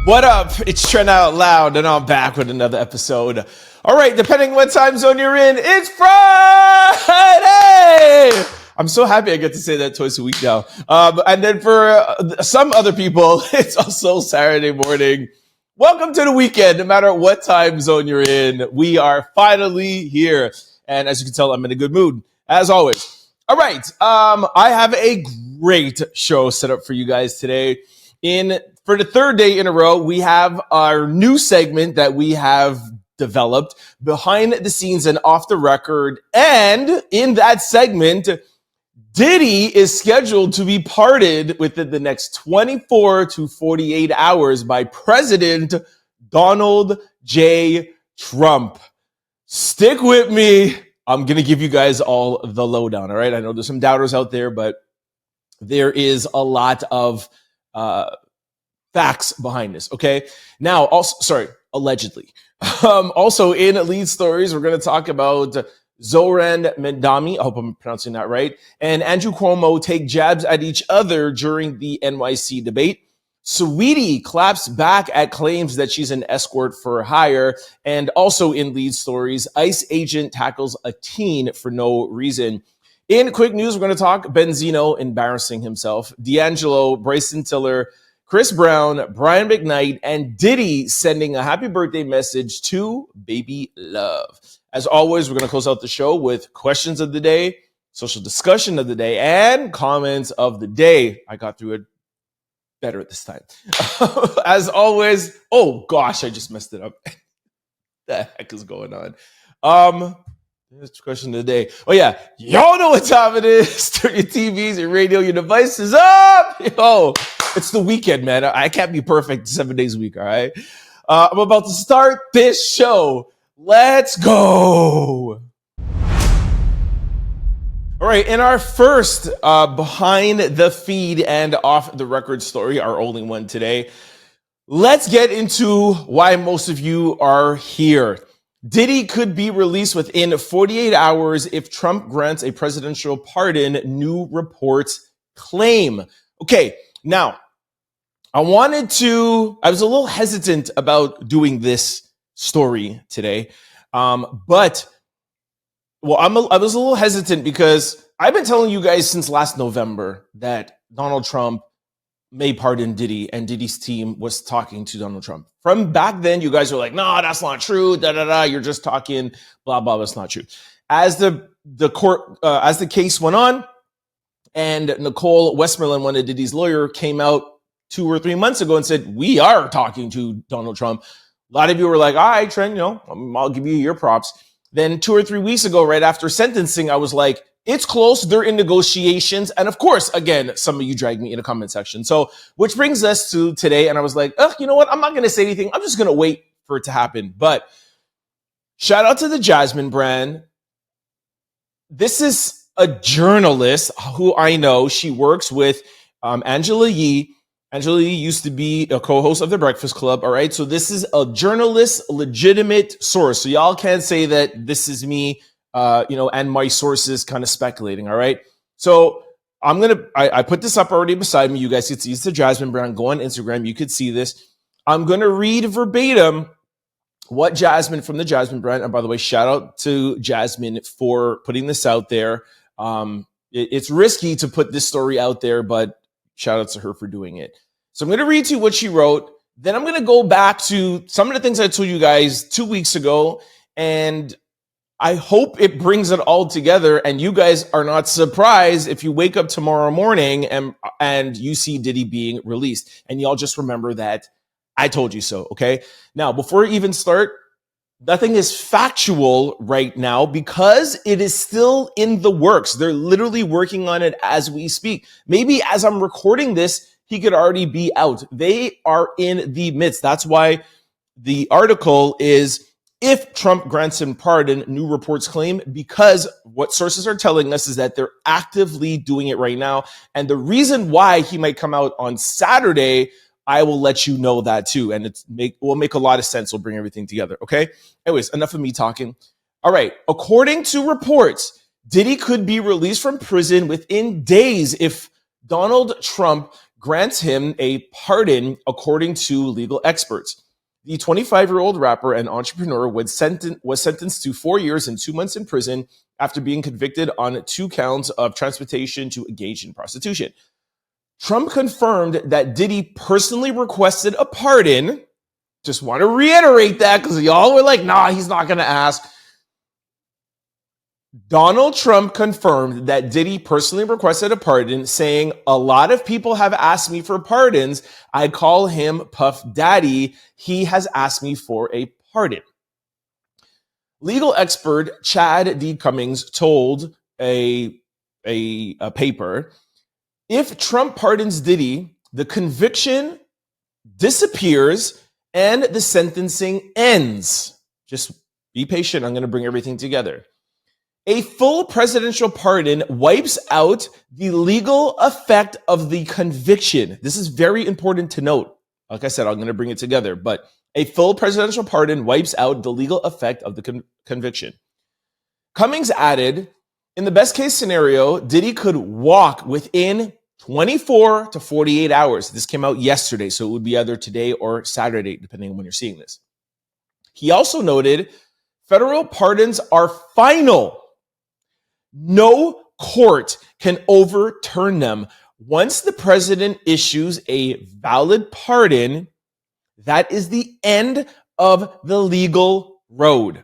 What up? It's Trent Out Loud, and I'm back with another episode. All right, depending what time zone you're in, it's Friday! I'm so happy I get to say that twice a week now. And then for some other people, it's also Saturday morning. Welcome to the weekend, no matter what time zone you're in. We are finally here. And as you can tell, I'm in a good mood, as always. All right, I have a great show set up for you guys today. For the third day in a row, we have our new segment that we have developed, behind the scenes and off the record. And in that segment, Diddy is scheduled to be pardoned within the next 24 to 48 hours by President Donald J. Trump. Stick with me. I'm going to give you guys all the lowdown, all right? I know there's some doubters out there, but there is a lot of facts behind this, okay? Now, also, allegedly. Also, in lead stories, we're going to talk about Zoran Mamdani, I hope I'm pronouncing that right, and Andrew Cuomo take jabs at each other during the NYC debate. Saweetie claps back at claims that she's an escort for hire. And also in lead stories, ICE agent tackles a teen for no reason. In quick news, we're going to talk Benzino embarrassing himself, D'Angelo, Bryson, Chris Brown, Brian McKnight, and Diddy sending a happy birthday message to baby love. As always, we're going to close out the show with questions of the day, social discussion of the day, and comments of the day. I got through it better this time. As always, oh gosh, I just messed it up. The heck is going on? Here's the question of the day. Oh yeah, y'all know what time it is. Turn your TVs, your radio, your devices up. Yo, it's the weekend, man. I can't be perfect 7 days a week, all right? I'm about to start this show. Let's go. All right, in our first behind the feed and off the record story, our only one today, let's get into why most of you are here. Diddy could be released within 48 hours if Trump grants a presidential pardon, new reports claim. Okay, now, I was a little hesitant about doing this story today, I was a little hesitant because I've been telling you guys since last November that Donald Trump may pardon Diddy, and Diddy's team was talking to Donald Trump. From back then, you guys were like, no, that's not true, you're just talking, blah, blah, that's not true. As the case went on, and Nicole Westmoreland, one of Diddy's lawyer, came out 2 or 3 months ago and said, we are talking to Donald Trump. A lot of you were like, all right, Trent, I'll give you your props. Then 2 or 3 weeks ago, right after sentencing, I was like, it's close. They're in negotiations. And of course, again, some of you dragged me in the comment section. So, which brings us to today. And I was like, you know what? I'm not going to say anything. I'm just going to wait for it to happen. But shout out to the Jasmine brand. This is a journalist who I know. She works with Angela Yee. Angela Yee used to be a co-host of The Breakfast Club, all right? So this is a journalist, legitimate source. So y'all can't say that this is me, and my sources kind of speculating, all right? So I put this up already beside me. You guys can see it's the Jasmine brand. Go on Instagram. You could see this. I'm going to read verbatim what Jasmine from the Jasmine brand, and by the way, shout out to Jasmine for putting this out there. It's risky to put this story out there, but shout out to her for doing it. So I'm going to read to you what she wrote. Then I'm going to go back to some of the things I told you guys 2 weeks ago, and I hope it brings it all together and you guys are not surprised if you wake up tomorrow morning and you see Diddy being released. And y'all just remember that I told you so, okay? Now, before we even start, nothing is factual right now because it is still in the works. They're literally working on it as we speak. Maybe as I'm recording this, he could already be out. They are in the midst. That's why the article is, if Trump grants him pardon, new reports claim, because what sources are telling us is that they're actively doing it right now. And the reason why he might come out on Saturday, I will let you know that too. And it will make a lot of sense. We'll bring everything together. Okay. Anyways, enough of me talking. All right. According to reports, Diddy could be released from prison within days if Donald Trump grants him a pardon, according to legal experts. The 25-year-old rapper and entrepreneur was sentenced to 4 years and 2 months in prison after being convicted on 2 counts of transportation to engage in prostitution. Trump confirmed that Diddy personally requested a pardon. Just want to reiterate that because y'all were like, nah, he's not going to ask. Donald Trump confirmed that Diddy personally requested a pardon, saying, "A lot of people have asked me for pardons. I call him Puff Daddy. He has asked me for a pardon." Legal expert Chad D. Cummings told a paper, if Trump pardons Diddy, the conviction disappears and the sentencing ends. Just be patient. I'm going to bring everything together. A full presidential pardon wipes out the legal effect of the conviction. This is very important to note. Like I said, I'm going to bring it together, but a full presidential pardon wipes out the legal effect of the conviction. Cummings added, in the best case scenario, Diddy could walk within 24 to 48 hours. This came out yesterday, so it would be either today or Saturday, depending on when you're seeing this. He also noted federal pardons are final. No court can overturn them. Once the president issues a valid pardon, that is the end of the legal road.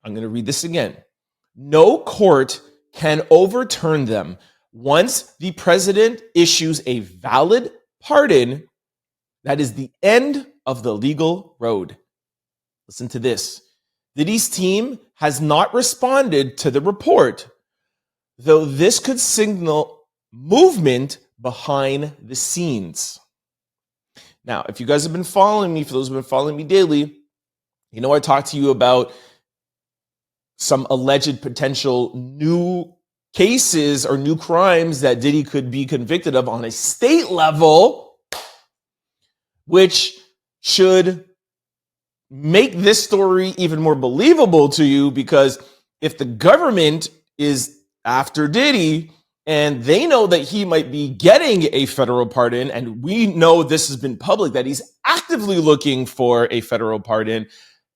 I'm going to read this again. No court can overturn them. Once the president issues a valid pardon, that is the end of the legal road. Listen to this. Diddy's team has not responded to the report, though this could signal movement behind the scenes. Now, if you guys have been following me, for those who have been following me daily, you know I talked to you about some alleged potential new cases or new crimes that Diddy could be convicted of on a state level, which should make this story even more believable to you, because if the government is after Diddy and they know that he might be getting a federal pardon, and we know this has been public, that he's actively looking for a federal pardon,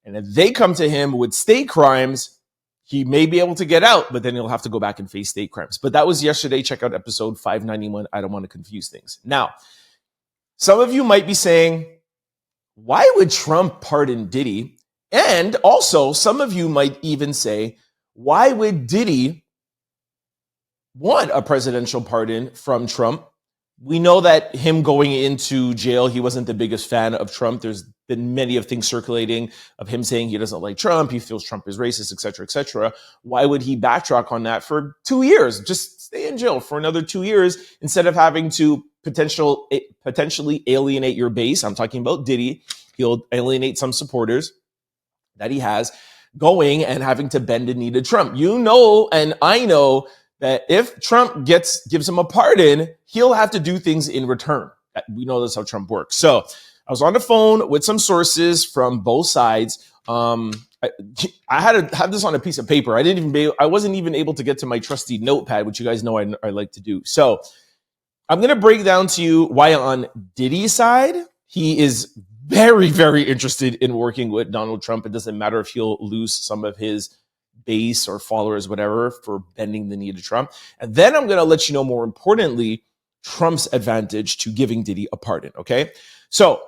and if they come to him with state crimes, he may be able to get out, but then he'll have to go back and face state crimes. But that was yesterday. Check out episode 591. I don't want to confuse things. Now, some of you might be saying, why would Trump pardon Diddy? And also, some of you might even say, why would Diddy want a presidential pardon from Trump? We know that him going into jail, he wasn't the biggest fan of Trump. There's been many of things circulating of him saying he doesn't like Trump. He feels Trump is racist, et cetera, et cetera. Why would he backtrack on that for 2 years? Just stay in jail for another 2 years instead of having to potentially alienate your base. I'm talking about Diddy. He'll alienate some supporters that he has going and having to bend the knee to Trump. You know, and I know that if Trump gives him a pardon, he'll have to do things in return. We know that's how Trump works. So I was on the phone with some sources from both sides. I had to have this on a piece of paper. I wasn't even able to get to my trusty notepad, which you guys know I like to do. So I'm going to break down to you why on Diddy's side, he is very, very interested in working with Donald Trump. It doesn't matter if he'll lose some of his base or followers, whatever, for bending the knee to Trump. And then I'm going to let you know, more importantly, Trump's advantage to giving Diddy a pardon, okay? So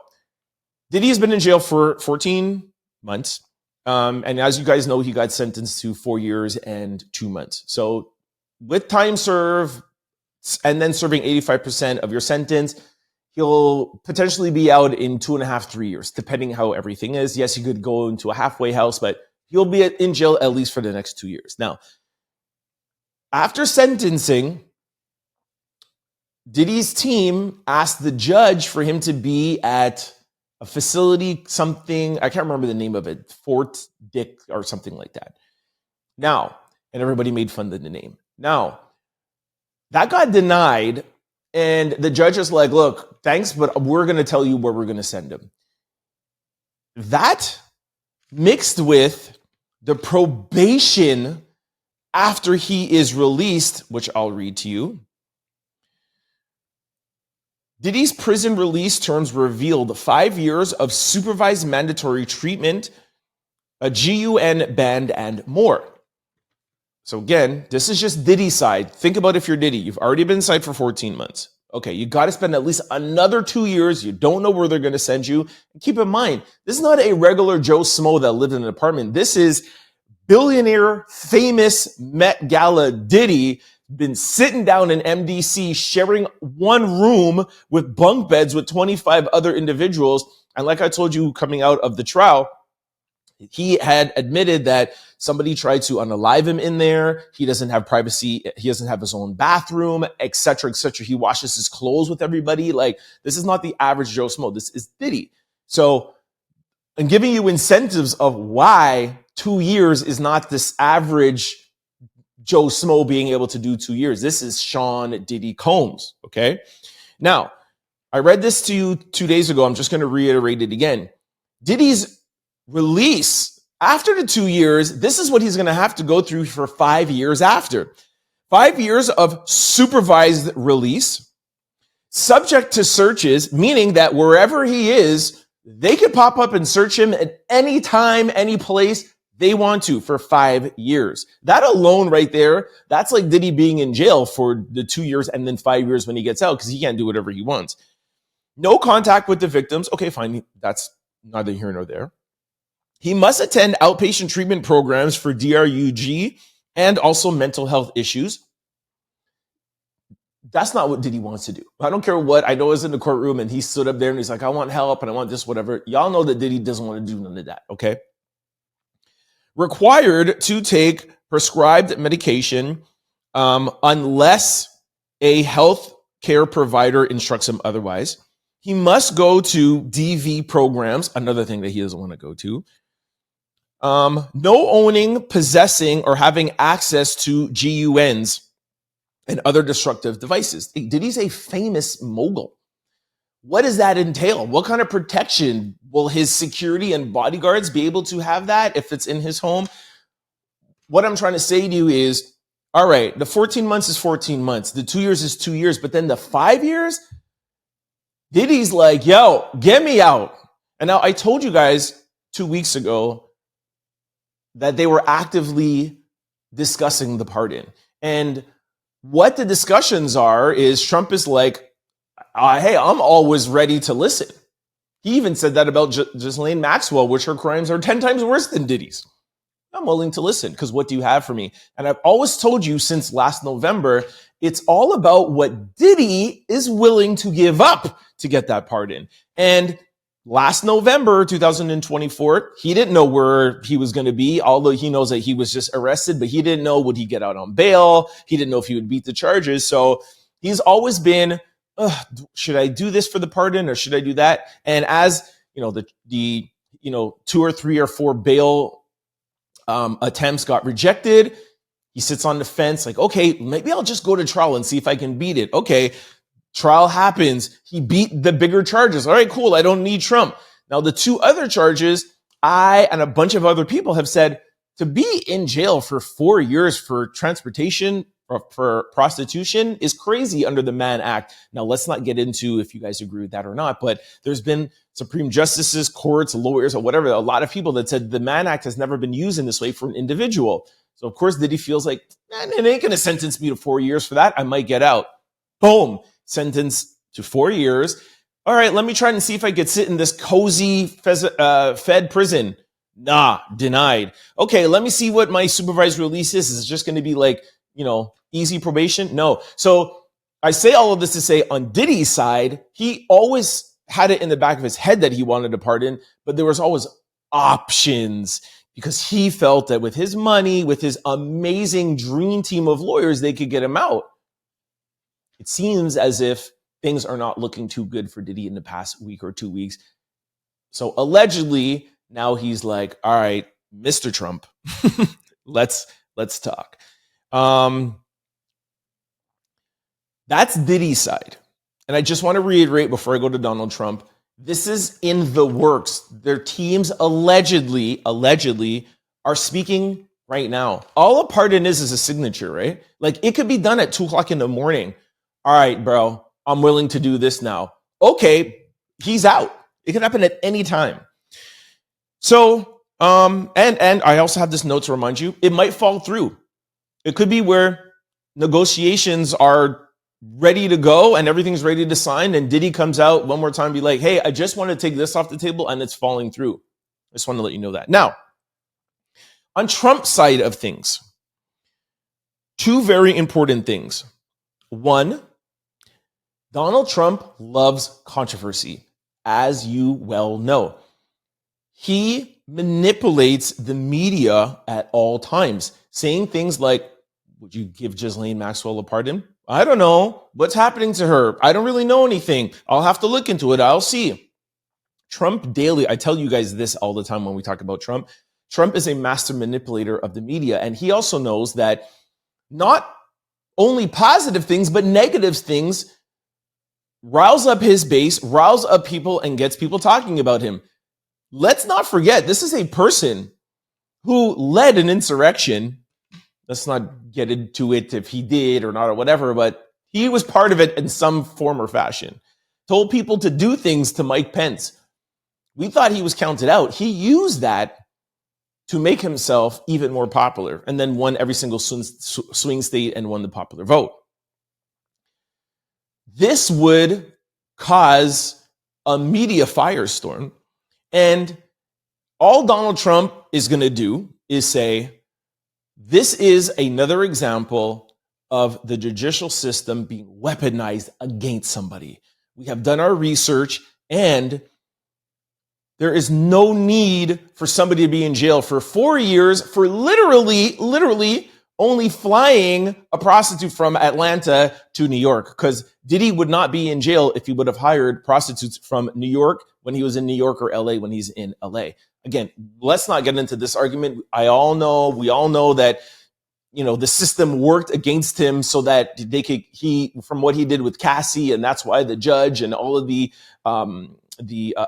Diddy has been in jail for 14 months. And as you guys know, he got sentenced to 4 years and 2 months. So with time served and then serving 85% of your sentence, he'll potentially be out in 2.5, 3 years, depending how everything is. Yes, he could go into a halfway house, but he'll be in jail at least for the next 2 years. Now, after sentencing, Diddy's team asked the judge for him to be at a facility, something, I can't remember the name of it, Fort Dick or something like that. Now, and everybody made fun of the name. Now, that got denied, and the judge is like, look, thanks, but we're going to tell you where we're going to send him. That mixed with the probation after he is released, which I'll read to you. Diddy's prison release terms revealed 5 years of supervised mandatory treatment, a GUN ban, and more. So again, this is just Diddy's side. Think about if you're Diddy. You've already been inside for 14 months. Okay, you got to spend at least another 2 years. You don't know where they're going to send you. And keep in mind, this is not a regular Joe Smo that lived in an apartment. This is billionaire, famous Met Gala Diddy, been sitting down in MDC, sharing one room with bunk beds with 25 other individuals. And like I told you, coming out of the trial, he had admitted that somebody tried to unalive him in there. He doesn't have privacy. He doesn't have his own bathroom, et cetera, et cetera. He washes his clothes with everybody. Like, this is not the average Joe Smo. This is Diddy. So I'm giving you incentives of why 2 years is not this average Joe Smo being able to do 2 years. This is Sean Diddy Combs, okay? Now, I read this to you 2 days ago. I'm just going to reiterate it again. Diddy's release after the 2 years, this is what he's going to have to go through for 5 years after. 5 years of supervised release, subject to searches, meaning that wherever he is, they could pop up and search him at any time, any place they want to for 5 years. That alone right there, that's like Diddy being in jail for the 2 years and then 5 years when he gets out because he can't do whatever he wants. No contact with the victims. Okay, fine. That's neither here nor there. He must attend outpatient treatment programs for DRUG and also mental health issues. That's not what Diddy wants to do. I don't care what. I know it's in the courtroom and he stood up there and he's like, I want help and I want this, whatever. Y'all know that Diddy doesn't want to do none of that, okay? Required to take prescribed medication unless a health care provider instructs him otherwise. He must go to DV programs, another thing that he doesn't want to go to. No owning, possessing, or having access to GUNs and other destructive devices. Diddy's a famous mogul. What does that entail? What kind of protection will his security and bodyguards be able to have that if it's in his home? What I'm trying to say to you is, all right, the 14 months is 14 months. The 2 years is 2 years. But then the 5 years, Diddy's like, yo, get me out. And now I told you guys 2 weeks ago that they were actively discussing the pardon. And what the discussions are is Trump is like, hey, I'm always ready to listen. He even said that about Ghislaine Maxwell, which her crimes are 10 times worse than Diddy's. I'm willing to listen because what do you have for me? And I've always told you since last November, it's all about what Diddy is willing to give up to get that pardon. And last November, 2024, he didn't know where he was going to be, although he knows that he was just arrested, but he didn't know would he get out on bail. He didn't know if he would beat the charges. So he's always been, should I do this for the pardon or should I do that? And as you know, the 2 or 3 or 4 bail attempts got rejected, he sits on the fence like, okay, maybe I'll just go to trial and see if I can beat it. Okay, trial happens. He beat the bigger charges. All right, cool. I don't need Trump. Now, the 2 other charges, I and a bunch of other people have said to be in jail for 4 years for transportation or for prostitution is crazy under the Mann Act. Now, let's not get into if you guys agree with that or not, but there's been Supreme Justices, courts, lawyers, or whatever, a lot of people that said the Mann Act has never been used in this way for an individual. So, of course, Diddy feels like, it ain't going to sentence me to 4 years for that. I might get out. Boom. Sentenced to 4 years. All right, let me try and see if I could sit in this cozy Fed prison. Nah, denied. Okay, let me see what my supervised release is. Is it just going to be like, easy probation? No. So I say all of this to say on Diddy's side, he always had it in the back of his head that he wanted a pardon, but there was always options because he felt that with his money, with his amazing dream team of lawyers, they could get him out. It seems as if things are not looking too good for Diddy in the past week or 2 weeks. So allegedly, now he's like, all right, Mr. Trump, let's talk. That's Diddy's side. And I just want to reiterate before I go to Donald Trump, this is in the works. Their teams allegedly are speaking right now. All a pardon is a signature, right? Like it could be done at 2:00 in the morning. All right, bro, I'm willing to do this now. Okay, he's out. It can happen at any time. So, and I also have this note to remind you, it might fall through. It could be where negotiations are ready to go and everything's ready to sign, and Diddy comes out one more time and be like, hey, I just want to take this off the table, and it's falling through. I just want to let you know that. Now, on Trump's side of things, two very important things. One, Donald Trump loves controversy, as you well know. He manipulates the media at all times, saying things like, would you give Ghislaine Maxwell a pardon? I don't know. What's happening to her? I don't really know anything. I'll have to look into it. I'll see. Trump daily, I tell you guys this all the time when we talk about Trump. Trump is a master manipulator of the media, and he also knows that not only positive things, but negative things riles up his base, riles up people, and gets people talking about him. Let's not forget, this is a person who led an insurrection. Let's not get into it if he did or not or whatever, but he was part of it in some form or fashion. Told people to do things to Mike Pence. We thought he was counted out. He used that to make himself even more popular, and then won every single swing state and won the popular vote. This would cause a media firestorm, and all Donald Trump is going to do is say, this is another example of the judicial system being weaponized against somebody. We have done our research, and there is no need for somebody to be in jail for 4 years for literally only flying a prostitute from Atlanta to New York, because Diddy would not be in jail if he would have hired prostitutes from New York when he was in New York, or LA when he's in LA. Again, let's not get into this argument. We all know that, the system worked against him so that from what he did with Cassie, and that's why the judge and all of the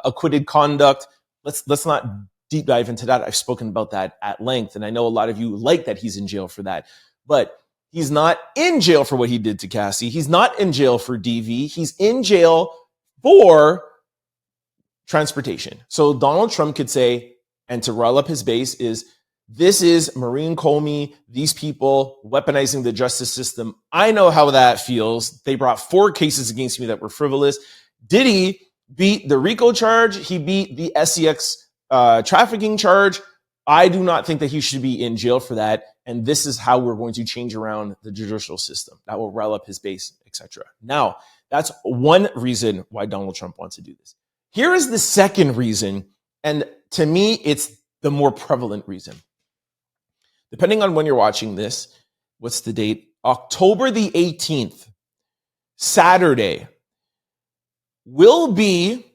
acquitted conduct. Let's not deep dive into that. I've spoken about that at length, and I know a lot of you like that he's in jail for that, but he's not in jail for what he did to Cassie. He's not in jail for DV. He's in jail for transportation. So Donald Trump could say, and to rile up his base, this is Maureen Comey, these people weaponizing the justice system. I know how that feels. They brought 4 cases against me that were frivolous. Diddy beat the RICO charge. He beat the SEX trafficking charge. I do not think that he should be in jail for that. And this is how we're going to change around the judicial system. That will rile up his base, etc. Now, that's one reason why Donald Trump wants to do this. Here is the second reason. And to me, it's the more prevalent reason. Depending on when you're watching this, what's the date? October the 18th, Saturday, will be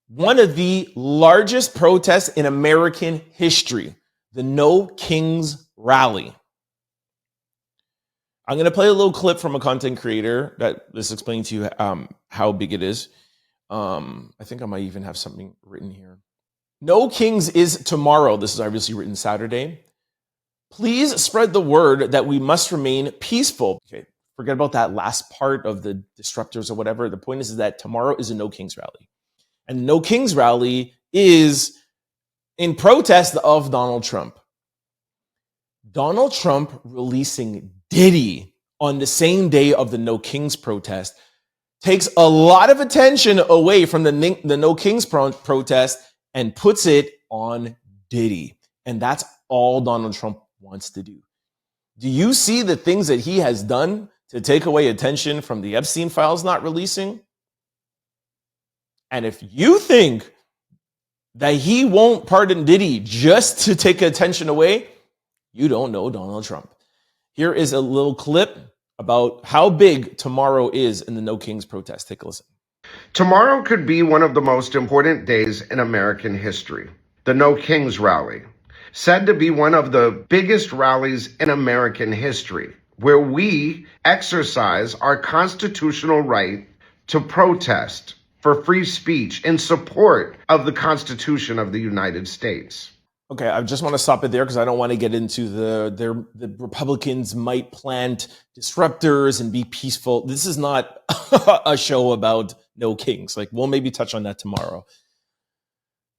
one of the largest protests in American history, the No Kings Rally. I'm going to play a little clip from a content creator that is explaining to you how big it is. I think I might even have something written here. No Kings is tomorrow. This is obviously written Saturday. Please spread the word that we must remain peaceful. Okay, forget about that last part of the disruptors or whatever. The point is that tomorrow is a No Kings rally. And No Kings rally is in protest of Donald Trump. Donald Trump releasing Diddy on the same day of the No Kings protest takes a lot of attention away from the No Kings protest and puts it on Diddy. And that's all Donald Trump wants to do. Do you see the things that he has done to take away attention from the Epstein files not releasing? And if you think that he won't pardon Diddy just to take attention away, you don't know Donald Trump. Here is a little clip about how big tomorrow is in the No Kings protest. Take a listen. Tomorrow could be one of the most important days in American history. The No Kings rally, said to be one of the biggest rallies in American history, where we exercise our constitutional right to protest for free speech in support of the Constitution of the United States. Okay, I just want to stop it there because I don't want to get into the Republicans might plant disruptors and be peaceful. This is not a show about no kings. Like, we'll maybe touch on that tomorrow.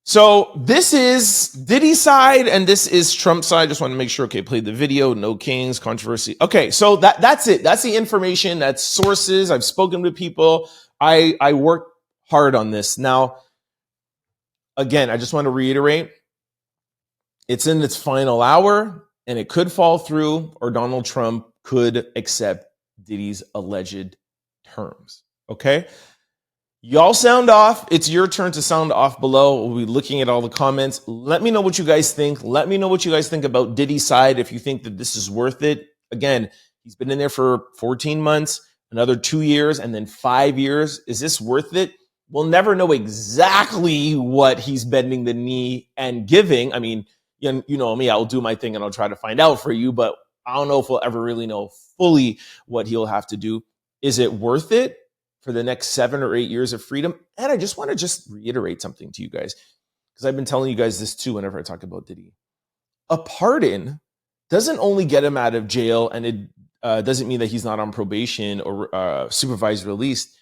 So this is Diddy's side and this is Trump's side. Just want to make sure. Okay, played the video. No kings, controversy. Okay, so that's it. That's the information. That's sources. I've spoken with people. I worked hard on this. Now, again, I just want to reiterate. It's in its final hour, and it could fall through, or Donald Trump could accept Diddy's alleged terms. Okay? Y'all sound off. It's your turn to sound off below. We'll be looking at all the comments. Let me know what you guys think. Let me know what you guys think about Diddy's side, if you think that this is worth it. Again, he's been in there for 14 months, another 2 years, and then 5 years. Is this worth it? We'll never know exactly what he's bending the knee and giving. I mean, you know me, I'll do my thing and I'll try to find out for you, but I don't know if we'll ever really know fully what he'll have to do. Is it worth it for the next 7 or 8 years of freedom? And I just want to reiterate something to you guys, because I've been telling you guys this too whenever I talk about Diddy. A pardon doesn't only get him out of jail, and it doesn't mean that he's not on probation or supervised release.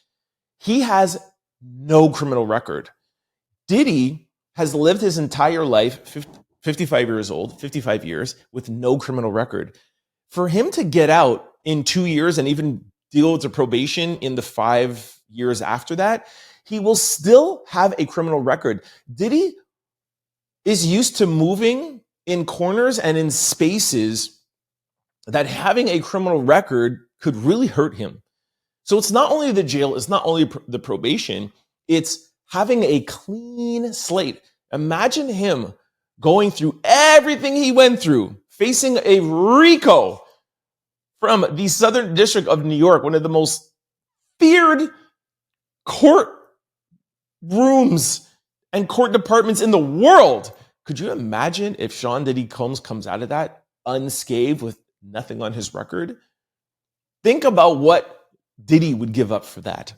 He has no criminal record. Diddy has lived his entire life, 55 years old, 55 years, with no criminal record. For him to get out in 2 years and even deal with the probation in the 5 years after that, he will still have a criminal record. Diddy is used to moving in corners and in spaces that having a criminal record could really hurt him. So it's not only the jail, it's not only the probation, it's having a clean slate. Imagine him going through everything he went through, facing a RICO from the Southern District of New York, one of the most feared court rooms and court departments in the world. Could you imagine if Sean Diddy Combs comes out of that unscathed with nothing on his record? Think about what Diddy would give up for that.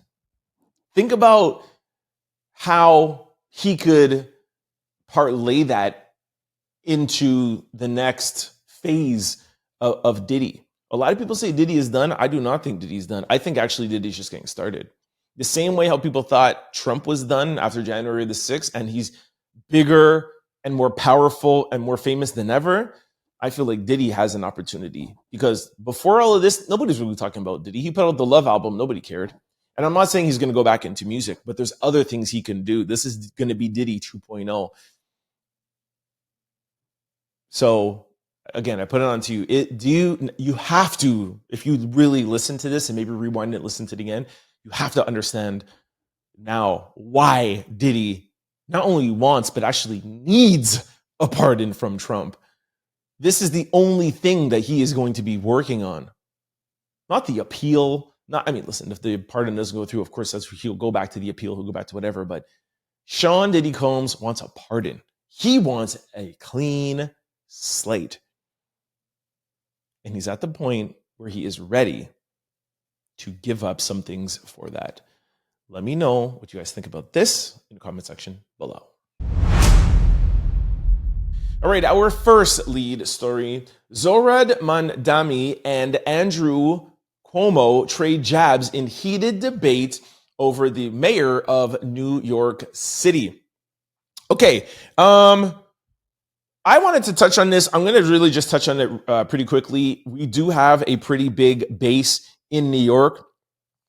Think about how he could parlay that into the next phase of Diddy. A lot of people say Diddy is done. I do not think Diddy's done. I think actually Diddy's just getting started. The same way how people thought Trump was done after January the 6th, and he's bigger and more powerful and more famous than ever. I feel like Diddy has an opportunity, because before all of this, nobody's really talking about Diddy. He put out the Love album. Nobody cared. And I'm not saying he's going to go back into music, but there's other things he can do. This is going to be Diddy 2.0. So again, I put it on to you. You have to, if you really listen to this and maybe rewind it, listen to it again, you have to understand now why Diddy not only wants, but actually needs a pardon from Trump. This is the only thing that he is going to be working on. Not the appeal. Listen, if the pardon doesn't go through, of course, he'll go back to the appeal, he'll go back to whatever. But Sean Diddy Combs wants a pardon. He wants a clean slate. And he's at the point where he is ready to give up some things for that. Let me know what you guys think about this in the comment section below. All right, our first lead story. Zohrab Mamdani and Andrew Cuomo trade jabs in heated debate over the mayor of New York City. Okay, I wanted to touch on this. I'm going to really just touch on it pretty quickly. We do have a pretty big base in New York.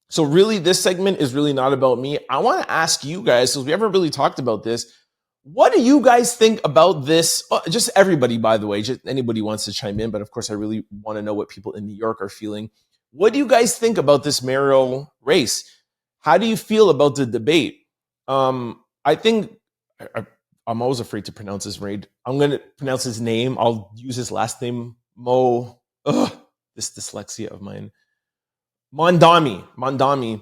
So really, this segment is really not about me. I want to ask you guys, because we haven't really talked about this. What do you guys think about this? Just everybody, by the way, just anybody wants to chime in. But of course, I really want to know what people in New York are feeling. What do you guys think about this mayoral race? How do you feel about the debate? I think I'm always afraid to pronounce his name. I'm going to pronounce his name. I'll use his last name, this dyslexia of mine. Mamdani.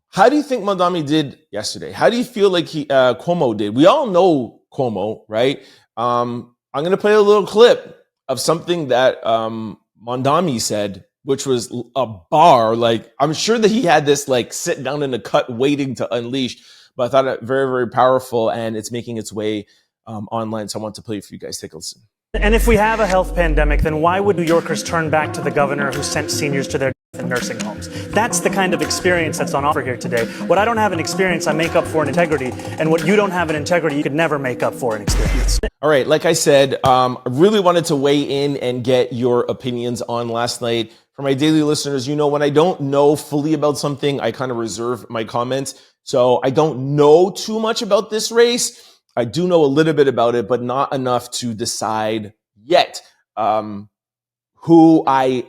How do you think Mamdani did yesterday? How do you feel like Cuomo did? We all know Cuomo, right? I'm going to play a little clip of something that Mamdani said, which was a bar. Like, I'm sure that he had this like sit down in a cut waiting to unleash, but I thought it very, very powerful, and it's making its way online. So I want to play it for you guys. Take a listen. And if we have a health pandemic, then why would New Yorkers turn back to the governor who sent seniors to their death in nursing homes? That's the kind of experience that's on offer here today. What I don't have in experience, I make up for in integrity. And what you don't have in integrity, you could never make up for in experience. All right, like I said, I really wanted to weigh in and get your opinions on last night. For my daily listeners, you know, when I don't know fully about something, I kind of reserve my comments. So I don't know too much about this race. I do know a little bit about it, but not enough to decide yet who I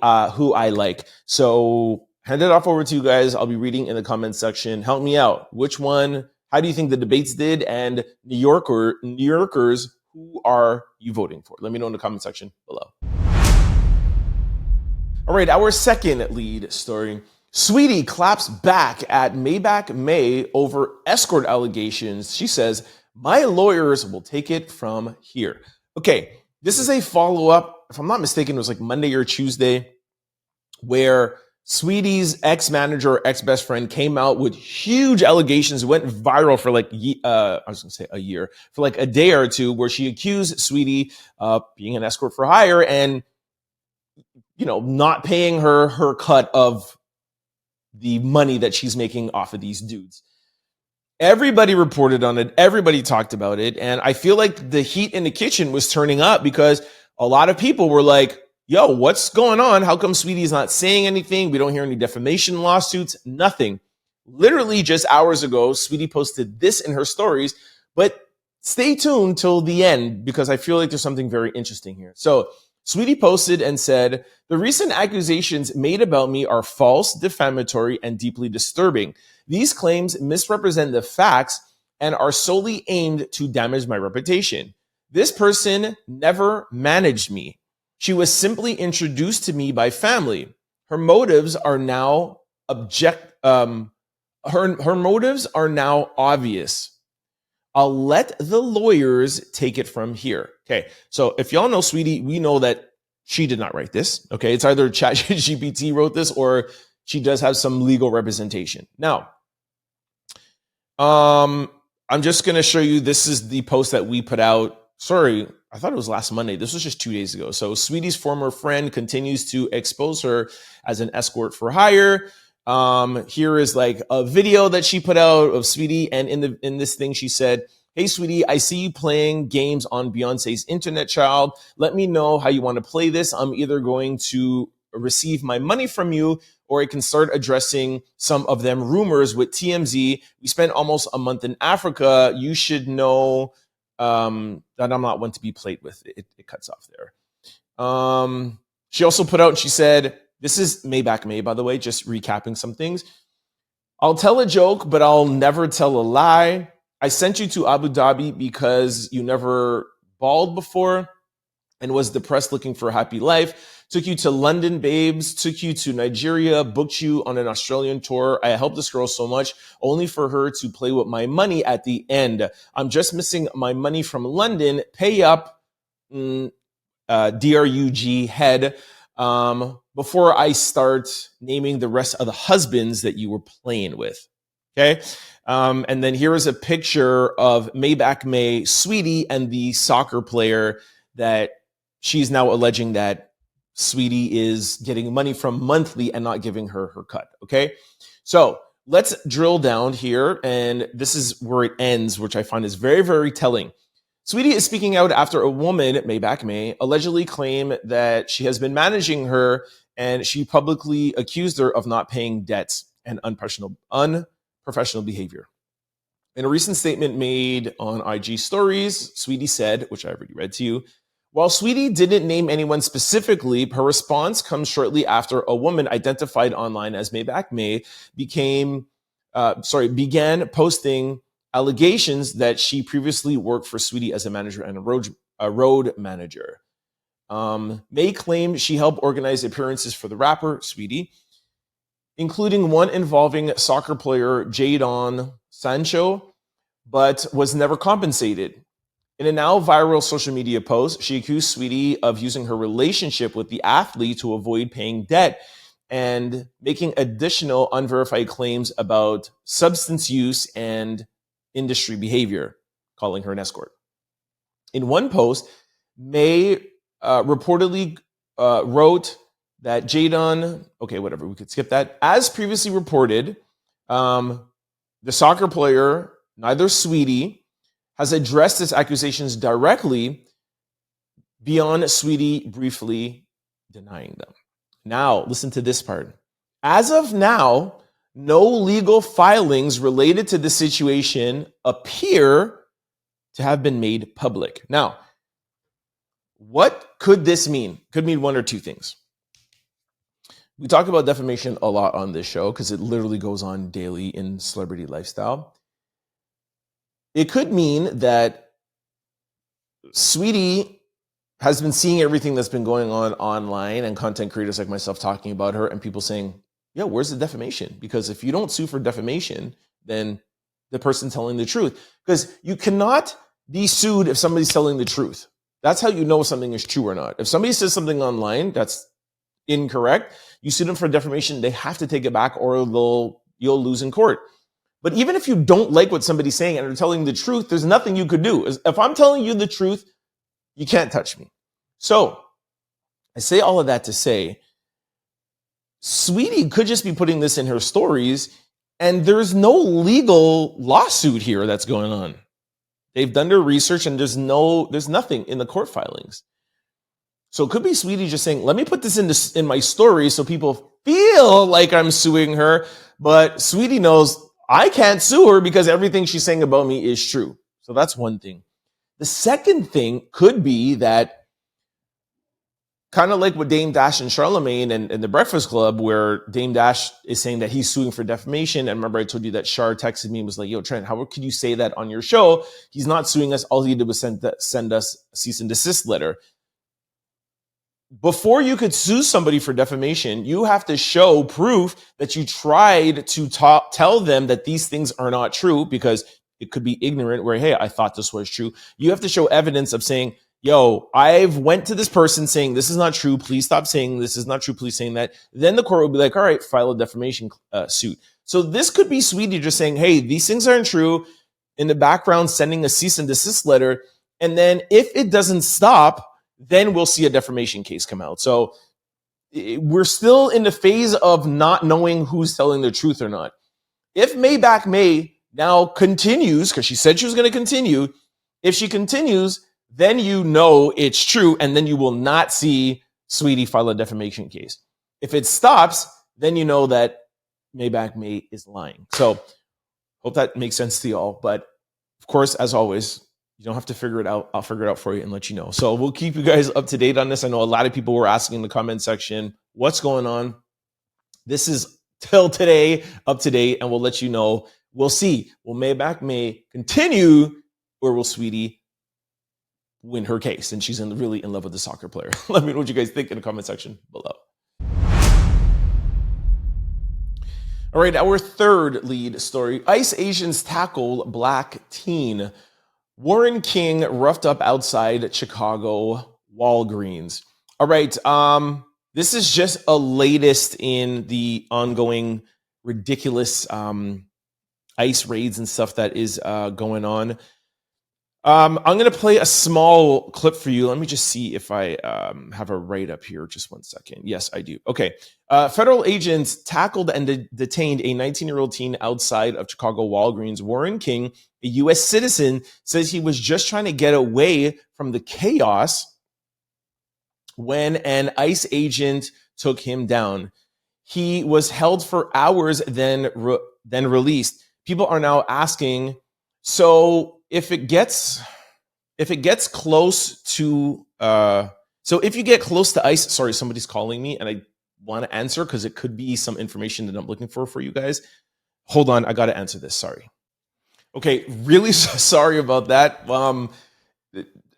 like. So hand it off over to you guys. I'll be reading in the comments section. Help me out. Which one? How do you think the debates did? And New Yorkers, who are you voting for? Let me know in the comment section below. All right, our second lead story. Saweetie claps back at Maybach May over escort allegations. She says, "My lawyers will take it from here." Okay, this is a follow-up. If I'm not mistaken, it was like Monday or Tuesday, where Saweetie's ex-manager, ex-best friend came out with huge allegations. It went viral for like, I was gonna say a year, for like a day or two, where she accused Saweetie of being an escort for hire and, you know, not paying her cut of the money that she's making off of these dudes. Everybody reported on it. Everybody talked about it. And I feel like the heat in the kitchen was turning up because a lot of people were like, yo, what's going on? How come Saweetie's not saying anything? We don't hear any defamation lawsuits, nothing. Literally just hours ago, Saweetie posted this in her stories, but stay tuned till the end because I feel like there's something very interesting here. So Saweetie posted and said, "The recent accusations made about me are false, defamatory, and deeply disturbing. These claims misrepresent the facts and are solely aimed to damage my reputation. This person never managed me. She was simply introduced to me by family. Her motives are now her motives are now obvious. I'll let the lawyers take it from here." Okay, so if y'all know Saweetie, we know that she did not write this. Okay, it's either ChatGPT wrote this or she does have some legal representation. Now, I'm just going to show you. This is the post that we put out. Sorry, I thought it was last Monday. This was just 2 days ago. So Saweetie's former friend continues to expose her as an escort for hire. Here is like a video that she put out of Saweetie, and in this thing she said, "Hey Saweetie, I see you playing games on Beyonce's Internet Child. Let me know how you want to play this. I'm either going to receive my money from you, or I can start addressing some of them rumors with TMZ. We spent almost a month in Africa. You should know that I'm not one to be played with." It cuts off there. She also put out, and she said, this is Maybach May, by the way, just recapping some things. "I'll tell a joke, but I'll never tell a lie. I sent you to Abu Dhabi because you never balled before and was depressed looking for a happy life. Took you to London, babes. Took you to Nigeria. Booked you on an Australian tour. I helped this girl so much, only for her to play with my money at the end. I'm just missing my money from London. Pay up, DRUG head, before I start naming the rest of the husbands that you were playing with." Okay. And then here is a picture of Maybach May, Saweetie, and the soccer player that she's now alleging that Saweetie is getting money from monthly and not giving her her cut. Okay. So let's drill down here. And this is where it ends, which I find is very, very telling. Saweetie is speaking out after a woman, Maybach May, allegedly claimed that she has been managing her, and she publicly accused her of not paying debts and unprofessional behavior. In a recent statement made on IG stories, Saweetie said, which I already read to you, while Saweetie didn't name anyone specifically, her response comes shortly after a woman identified online as Maybach May began posting allegations that she previously worked for Saweetie as a manager and a road manager. May claimed she helped organize appearances for the rapper Saweetie, including one involving soccer player Jadon Sancho, but was never compensated. In a now viral social media post, she accused Saweetie of using her relationship with the athlete to avoid paying debt and making additional unverified claims about substance use and industry behavior, calling her an escort. In one post, May reportedly wrote that Jadon, okay, whatever, we could skip that. As previously reported, the soccer player, neither Saweetie, has addressed his accusations directly beyond Saweetie briefly denying them. Now, listen to this part. As of now, no legal filings related to the situation appear to have been made public. Now, what could this mean? Could mean one or two things. We talk about defamation a lot on this show because it literally goes on daily in celebrity lifestyle. It could mean that Saweetie has been seeing everything that's been going on online and content creators like myself talking about her and people saying, yo, where's the defamation? Because if you don't sue for defamation, then the person's telling the truth. Because you cannot be sued if somebody's telling the truth. That's how you know something is true or not. If somebody says something online that's incorrect, you sue them for defamation, they have to take it back or you'll lose in court. But even if you don't like what somebody's saying and are telling the truth, there's nothing you could do. If I'm telling you the truth, you can't touch me. So I say all of that to say, Saweetie could just be putting this in her stories and there's no legal lawsuit here that's going on. They've done their research and there's nothing in the court filings. So it could be Saweetie just saying, let me put this in my story so people feel like I'm suing her. But Saweetie knows I can't sue her because everything she's saying about me is true. So that's one thing. The second thing could be that kind of like with Dame Dash and Charlamagne and the Breakfast Club, where Dame Dash is saying that he's suing for defamation. And remember, I told you that Char texted me and was like, yo, Trent, how could you say that on your show? He's not suing us. All he did was send us a cease and desist letter. Before you could sue somebody for defamation, you have to show proof that you tried to tell them that these things are not true, because it could be ignorant where, hey, I thought this was true. You have to show evidence of saying, yo, I've went to this person saying this is not true. Please stop saying this is not true. Please saying that. Then the court will be like, all right, file a defamation suit. So this could be Saweetie just saying, hey, these things aren't true. In the background, sending a cease and desist letter. And then if it doesn't stop, then we'll see a defamation case come out. So we're still in the phase of not knowing who's telling the truth or not. If Maybach May now continues, because she said she was going to continue, if she continues, then you know it's true, and then you will not see Saweetie file a defamation case. If it stops, then you know that Maybach May is lying. So hope that makes sense to y'all. But of course, as always, you don't have to figure it out. I'll figure it out for you and let you know. So we'll keep you guys up to date on this. I know a lot of people were asking in the comment section, what's going on? This is till today, up to date, and we'll let you know. We'll see. Will Maybach May continue, or will Saweetie win her case? And she's really in love with the soccer player. Let me know what you guys think in the comment section below. All right, our third lead story. ICE agents tackle black teen. Warren King roughed up outside Chicago Walgreens. All right, this is just a latest in the ongoing ridiculous ICE raids and stuff that is going on. I'm going to play a small clip for you. Let me just see if I have a write-up here. Just one second. Yes, I do. Okay. Federal agents tackled and detained a 19-year-old teen outside of Chicago Walgreens. Warren King, a U.S. citizen, says he was just trying to get away from the chaos when an ICE agent took him down. He was held for hours, then released. People are now asking, so if you get close to ICE, sorry, somebody's calling me and I want to answer because it could be some information that I'm looking for you guys. Hold on, I got to answer this. Sorry. Okay, really sorry about that.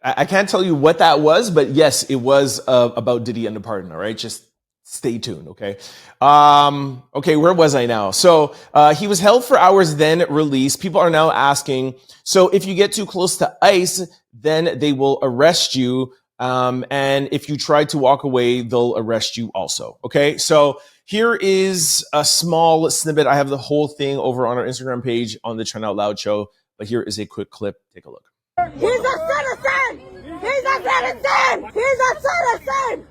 I can't tell you what that was, but yes, it was about Diddy and the pardon. All right, just stay tuned. Okay. Okay, where was I now? So he was held for hours, then released. People are now asking, so if you get too close to ICE, then they will arrest you. And if you try to walk away, they'll arrest you also. Okay. So here is a small snippet. I have the whole thing over on our Instagram page on the Trend Out Loud show, but here is a quick clip. Take a look. He's a citizen! He's a citizen! He's a citizen!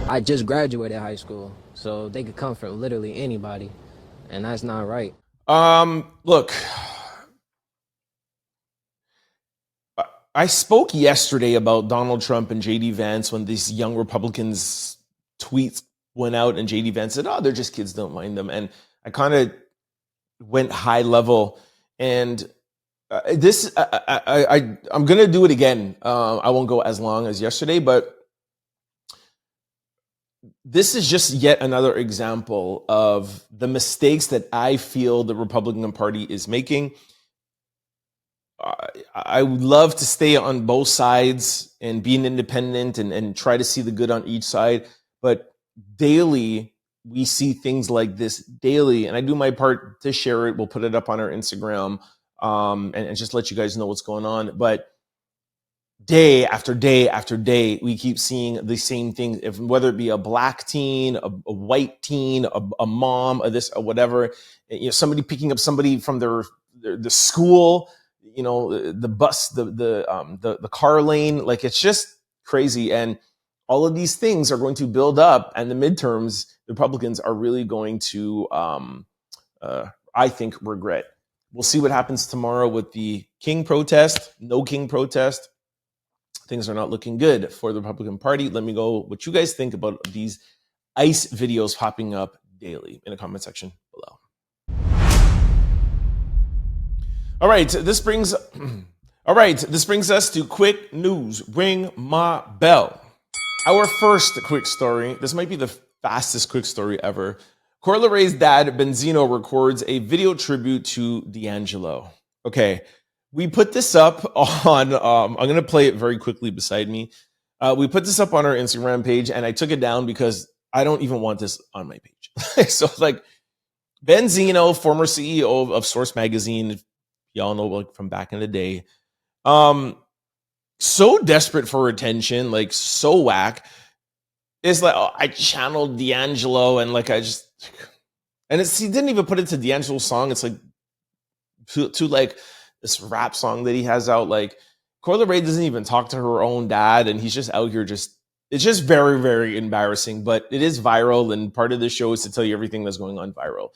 I just graduated high school, so they could come from literally anybody, and that's not right. Look, I spoke yesterday about Donald Trump and JD Vance when these young Republicans tweets went out and JD Vance said, "Oh, they're just kids, don't mind them." And I kind of went high level, and I'm gonna do it again. I won't go as long as yesterday, but this is just yet another example of the mistakes that I feel the Republican Party is making. I would love to stay on both sides and be an independent and try to see the good on each side. But daily, we see things like this daily. And I do my part to share it. We'll put it up on our Instagram and just let you guys know what's going on. But day after day after day, we keep seeing the same thing, whether it be a black teen, a white teen, a mom, or this, or whatever, somebody picking up somebody from the school, the bus, the car lane. Like, it's just crazy. And all of these things are going to build up, and the midterms, the Republicans are really going to, I think, regret. We'll see what happens tomorrow with the King protest, no King protest. Things are not looking good for the Republican Party. Let me know what you guys think about these ICE videos popping up daily in the comment section below. All right, this brings us to quick news. Ring my bell. Our first quick story. This might be the fastest quick story ever. Corla Ray's dad, Benzino, records a video tribute to D'Angelo. Okay. We put this up on, I'm going to play it very quickly beside me. We put this up on our Instagram page, and I took it down because I don't even want this on my page. So, like, Benzino, former CEO of Source Magazine, y'all know, like, from back in the day, so desperate for attention, like, so whack. It's like, oh, I channeled D'Angelo, and like, he didn't even put it to D'Angelo's song. It's like, to like, this rap song that he has out. Like, Corla Ray doesn't even talk to her own dad, and he's just out here it's just very, very embarrassing. But it is viral, and part of the show is to tell you everything that's going on viral.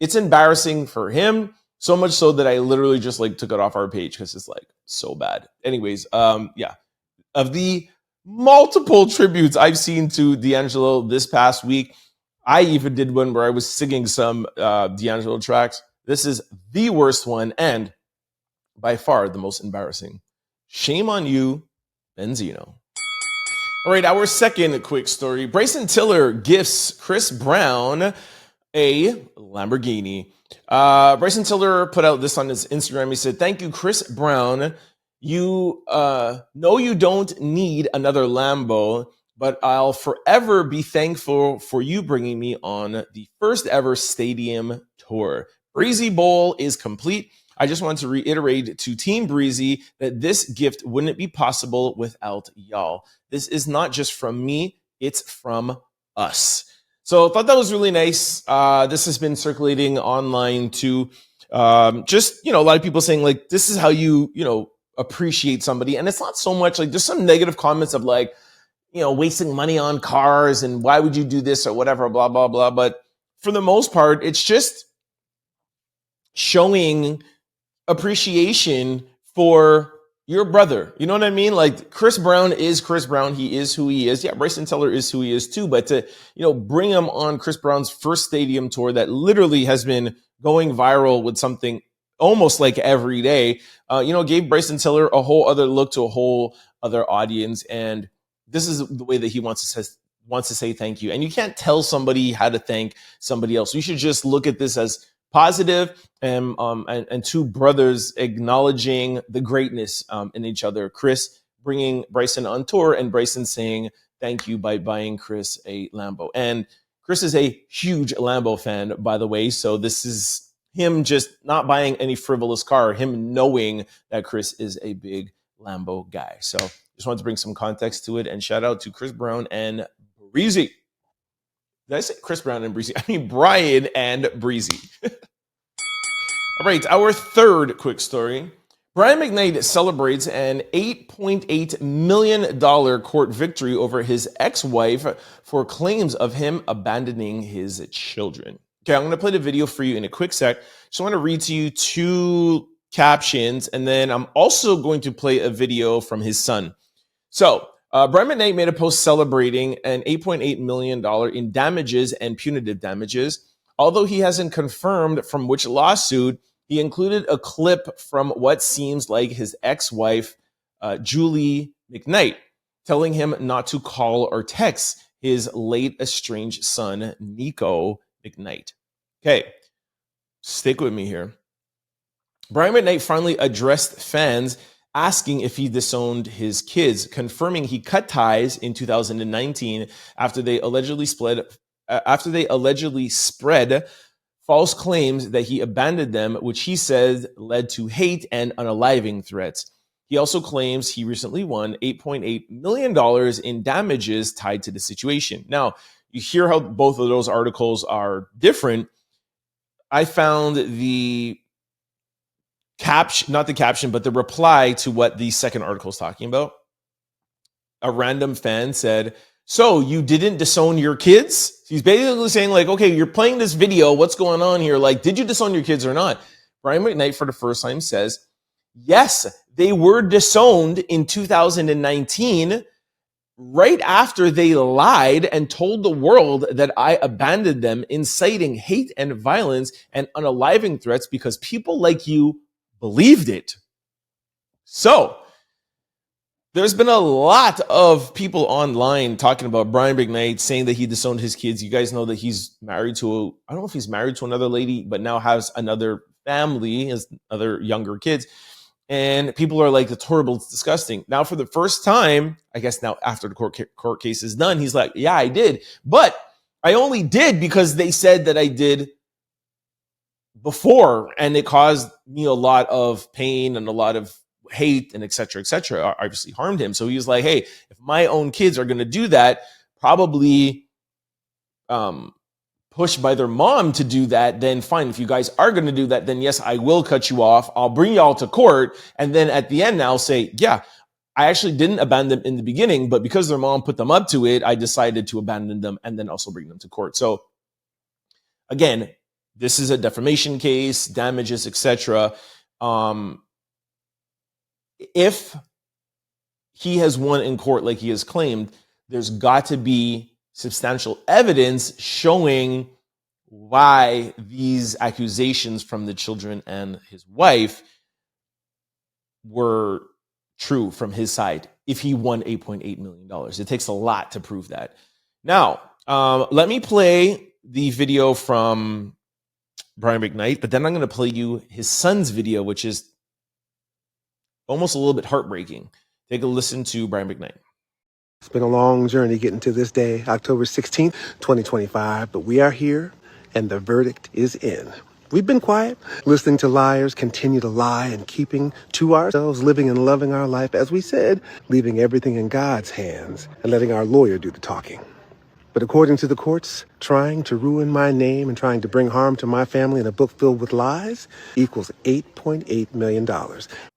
It's embarrassing for him, so much so that I literally just like took it off our page because it's like so bad. Anyways, yeah. Of the multiple tributes I've seen to D'Angelo this past week, I even did one where I was singing some D'Angelo tracks. This is the worst one, and by far the most embarrassing. Shame on you, Benzino. All right, our second quick story. Bryson Tiller gifts Chris Brown a Lamborghini. Bryson Tiller put out this on his Instagram. He said, "Thank you, Chris Brown. You know you don't need another Lambo, but I'll forever be thankful for you bringing me on the first ever stadium tour. Breezy Bowl is complete. I just want to reiterate to Team Breezy that this gift wouldn't be possible without y'all. This is not just from me, it's from us." So I thought that was really nice. This has been circulating online too. Just, a lot of people saying, like, this is how you appreciate somebody. And it's not so much like, there's some negative comments of like, wasting money on cars and why would you do this or whatever, blah, blah, blah. But for the most part, it's just showing appreciation for your brother. You know what I mean? Like, Chris Brown is Chris Brown. He is who he is. Yeah, Bryson Tiller is who he is too. But to, bring him on Chris Brown's first stadium tour that literally has been going viral with something almost like every day, gave Bryson Tiller a whole other look to a whole other audience. And this is the way that he wants to say thank you. And you can't tell somebody how to thank somebody else. You should just look at this as positive and two brothers acknowledging the greatness in each other. Chris bringing Bryson on tour, and Bryson saying thank you by buying Chris a Lambo. And Chris is a huge Lambo fan, by the way. So this is him just not buying any frivolous car, him knowing that Chris is a big Lambo guy. So just wanted to bring some context to it, and shout out to Chris Brown and Breezy. Did I say Chris Brown and Breezy? I mean Brian and Breezy. All right, our third quick story. Brian McKnight celebrates an $8.8 million court victory over his ex-wife for claims of him abandoning his children. Okay, I'm going to play the video for you in a quick sec. Just want to read to you two captions, and then I'm also going to play a video from his son. So, Brian McKnight made a post celebrating an $8.8 million in damages and punitive damages. Although he hasn't confirmed from which lawsuit, he included a clip from what seems like his ex-wife, Julie McKnight, telling him not to call or text his late estranged son, Nico McKnight. Okay, stick with me here. Brian McKnight finally addressed fans asking if he disowned his kids, confirming he cut ties in 2019 after they allegedly spread false claims that he abandoned them, which he said led to hate and unaliving threats. He also claims he recently won $8.8 million in damages tied to the situation. Now, you hear how both of those articles are different. I found the caption, not the caption, but the reply to what the second article is talking about. A random fan said, "So you didn't disown your kids?" He's basically saying like, okay, you're playing this video. What's going on here? Like, did you disown your kids or not? Brian McKnight for the first time says, yes, they were disowned in 2019, right after they lied and told the world that I abandoned them, inciting hate and violence and unaliving threats because people like you believed it. So, there's been a lot of people online talking about Brian McKnight saying that he disowned his kids. You guys know that he's married to, I don't know if he's married to another lady, but now has another family, has other younger kids. And people are like, it's horrible, it's disgusting. Now, for the first time, I guess now after the court case is done, he's like, yeah, I did. But I only did because they said that I did before, and it caused me a lot of pain and a lot of hate and et cetera, obviously harmed him. So he was like, hey, if my own kids are going to do that, probably pushed by their mom to do that, then fine. If you guys are going to do that, then yes, I will cut you off. I'll bring y'all to court. And then at the end, I'll say, yeah, I actually didn't abandon them in the beginning, but because their mom put them up to it, I decided to abandon them and then also bring them to court. So again, this is a defamation case, damages, etc. If he has won in court like he has claimed, there's got to be substantial evidence showing why these accusations from the children and his wife were true from his side if he won $8.8 million. It takes a lot to prove that. Now, let me play the video from Brian McKnight, but then I'm going to play you his son's video, which is almost a little bit heartbreaking. Take a listen to Brian McKnight. It's been a long journey getting to this day, October 16th, 2025, but we are here and the verdict is in. We've been quiet, listening to liars continue to lie and keeping to ourselves, living and loving our life, as we said, leaving everything in God's hands and letting our lawyer do the talking. But according to the courts, trying to ruin my name and trying to bring harm to my family in a book filled with lies equals $8.8 million.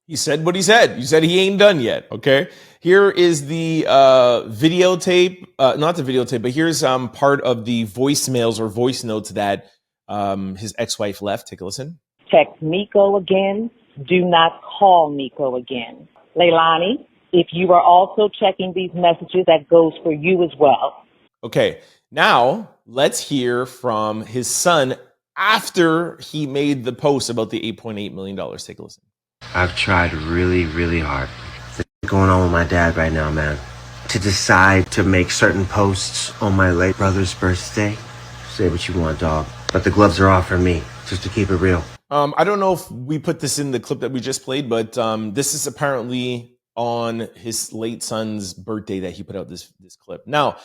He said what he said. You said he ain't done yet, okay? Here is the videotape, not the videotape, but here's part of the voicemails or voice notes that his ex-wife left. Take a listen. Text Miko again. Do not call Miko again. Leilani, if you are also checking these messages, that goes for you as well. Okay, now let's hear from his son after he made the post about the $8.8 million. Take a listen. I've tried really, really hard. What's going on with my dad right now, man? To decide to make certain posts on my late brother's birthday. Say what you want, dog. But the gloves are off for me, just to keep it real. I don't know if we put this in the clip that we just played, but this is apparently on his late son's birthday that he put out this clip. Now,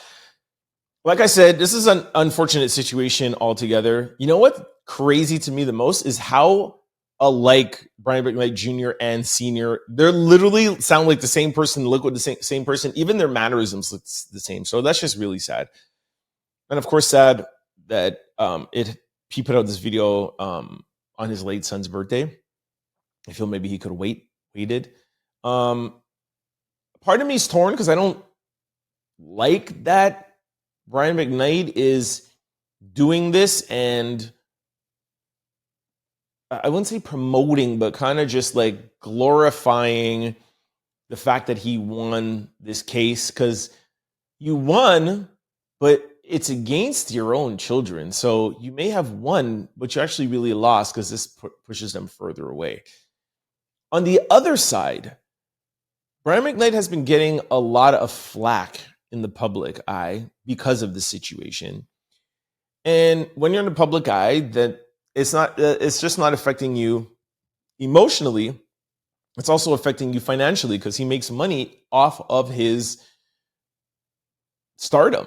like I said, this is an unfortunate situation altogether. You know what crazy to me the most is how alike Brian McKnight Jr. and Sr. They're literally sound like the same person, look with the same person. Even their mannerisms look the same. So that's just really sad. And of course, sad that he put out this video on his late son's birthday. I feel maybe he could wait waited. Part of me is torn because I don't like that Brian McKnight is doing this, and I wouldn't say promoting, but kind of just like glorifying the fact that he won this case, because you won, but it's against your own children. So you may have won, but you actually really lost because this pushes them further away. On the other side, Brian McKnight has been getting a lot of flack in the public eye because of the situation. And when you're in the public eye, that it's just not affecting you emotionally. It's also affecting you financially because he makes money off of his stardom.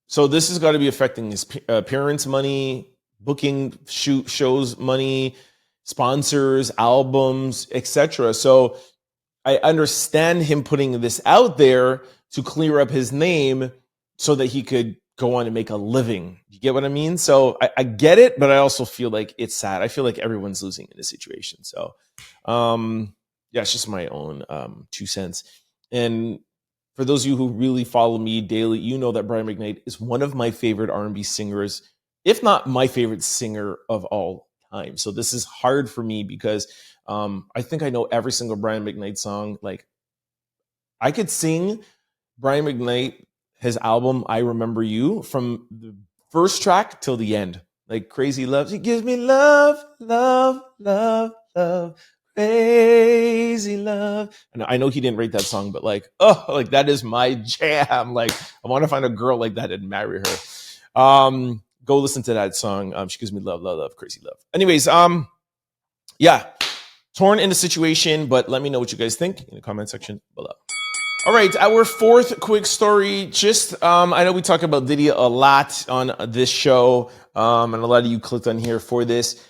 So this has got to be affecting his parents' money, booking shows money, sponsors, albums, etc. So I understand him putting this out there to clear up his name so that he could go on and make a living. You get what I mean? So I get it, but I also feel like it's sad. I feel like everyone's losing in this situation. So yeah, it's just my own 2 cents. And for those of you who really follow me daily, you know that Brian McKnight is one of my favorite R&B singers, if not my favorite singer of all time. So this is hard for me because I think I know every single Brian McKnight song. Like, I could sing Brian McKnight, his album, I Remember You, from the first track till the end. Like, Crazy Love. She gives me love, love, love, love. Crazy love. And I know he didn't write that song, but like, oh, like that is my jam. Like, I want to find a girl like that and marry her. Go listen to that song. She gives me love, love, love, crazy love. Anyways, yeah, torn in the situation, but let me know what you guys think in the comment section below. All right, our fourth quick story. Just, I know we talk about Diddy a lot on this show, and a lot of you clicked on here for this.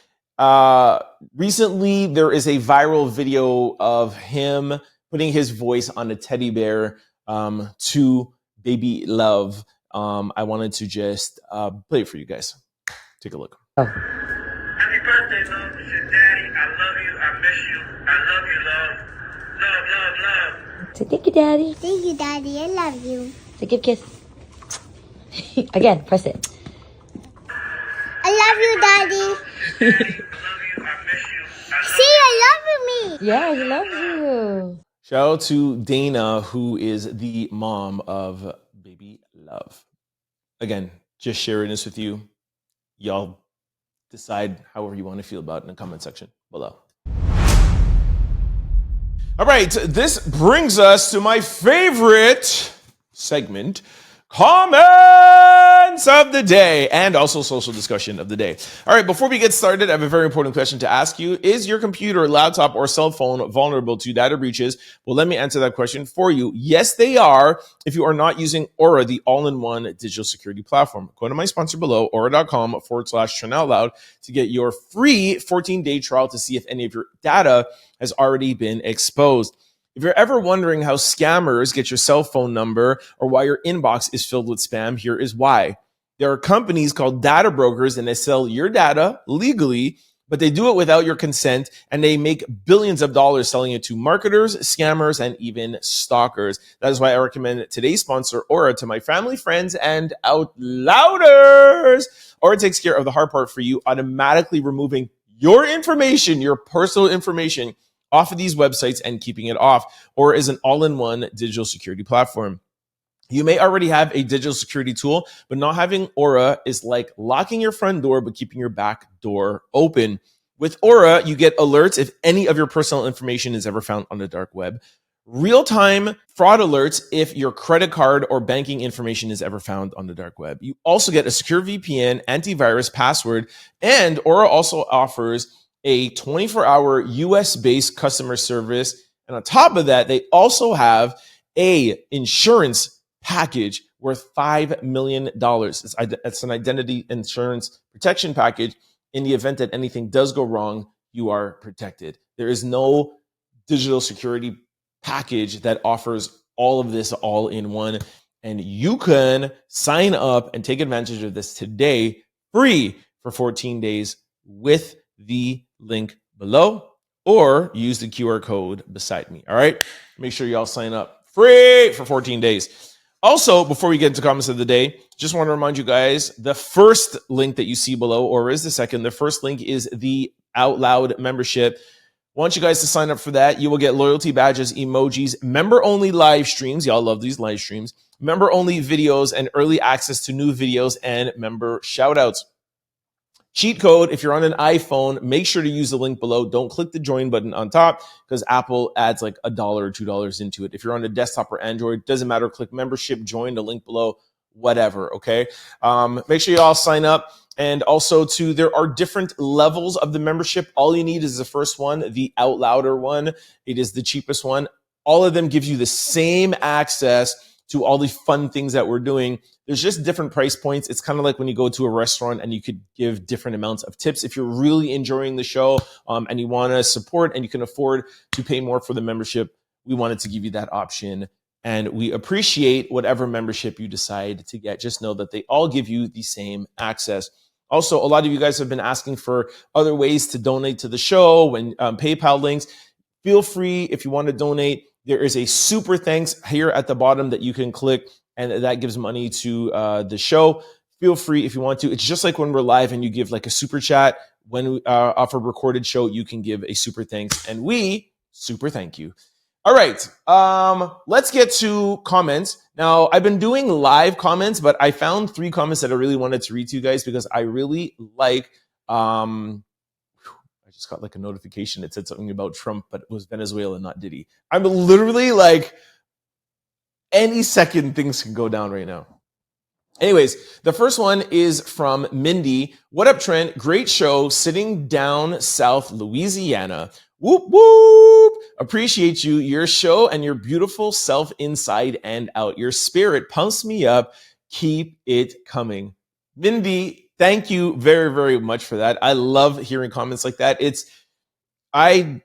Recently, there is a viral video of him putting his voice on a teddy bear to Baby Love. I wanted to just play it for you guys. Take a look. Happy birthday, love. It's your daddy. I love you. I miss you. I love you, love. Love, love, love. Say thank you, Daddy. Thank you, Daddy. I love you. Say give kiss. Again, press it. I love you, Daddy. Daddy, I love you. I miss you. I love See, I love you, me. Yeah, he loves you. Shout out to Dana, who is the mom of Baby Love. Again, just sharing this with you. Y'all decide however you want to feel about it in the comment section below. All right, this brings us to my favorite segment, comments of the day, and also social discussion of the day. All right, before we get started, I have a very important question to ask you. Is your computer, laptop, or cell phone vulnerable to data breaches? Well, let me answer that question for you. Yes, they are, if you are not using Aura, the all-in-one digital security platform. Go to my sponsor below, aura.com/TurnOutLoud, to get your free 14-day trial to see if any of your data has already been exposed. If you're ever wondering how scammers get your cell phone number or why your inbox is filled with spam, here is why. There are companies called data brokers, and they sell your data legally, but they do it without your consent, and they make billions of dollars selling it to marketers, scammers, and even stalkers. That is why I recommend today's sponsor, Aura, to my family, friends, and out louders. Aura takes care of the hard part for you, automatically removing your information, your personal information, off of these websites and keeping it off. Aura is an all-in-one digital security platform. You may already have a digital security tool, but not having Aura is like locking your front door but keeping your back door open. With Aura, you get alerts if any of your personal information is ever found on the dark web. Real-time fraud alerts if your credit card or banking information is ever found on the dark web. You also get a secure VPN, antivirus, password, and Aura also offers a 24-hour US-based customer service. And on top of that, they also have a insurance package worth $5 million. It's an identity insurance protection package. In the event that anything does go wrong, you are protected. There is no digital security package that offers all of this all in one. And you can sign up and take advantage of this today, free for 14 days with the link below, or use the QR code beside me. All right. Make sure y'all sign up free for 14 days. Also, before we get into comments of the day, just want to remind you guys, the first link that you see below, or is the second, the first link is the Out Loud membership. I want you guys to sign up for that. You will get loyalty badges, emojis, member-only live streams. Y'all love these live streams. Member-only videos and early access to new videos and member shout-outs. Cheat code, if you're on an iPhone, make sure to use the link below. Don't click the join button on top because Apple adds like $1 or $2 into it. If you're on a desktop or Android, doesn't matter. Click membership, join the link below, whatever, okay? Make sure you all sign up. And also, too, there are different levels of the membership. All you need is the first one, the Out Louder one. It is the cheapest one. All of them give you the same access to all the fun things that we're doing. There's just different price points. It's kind of like when you go to a restaurant and you could give different amounts of tips. If you're really enjoying the show and you want to support and you can afford to pay more for the membership, we wanted to give you that option. And we appreciate whatever membership you decide to get. Just know that they all give you the same access. Also, a lot of you guys have been asking for other ways to donate to the show and PayPal links. Feel free if you want to donate. There is a super thanks here at the bottom that you can click, and that gives money to the show. Feel free if you want to. It's just like when we're live and you give like a super chat. When we off a recorded show, you can give a super thanks, and we super thank you. All right, let's get to comments. Now, I've been doing live comments, but I found 3 comments that I really wanted to read to you guys because I really like I just got like a notification. It said something about Trump, but it was Venezuela, not Diddy. I'm literally like, any second things can go down right now. Anyways, the first one is from Mindy. What up, Trent? Great show. Sitting down South Louisiana. Whoop, whoop. Appreciate you, your show, and your beautiful self inside and out. Your spirit pumps me up. Keep it coming. Mindy, thank you very, very much for that. I love hearing comments like that. I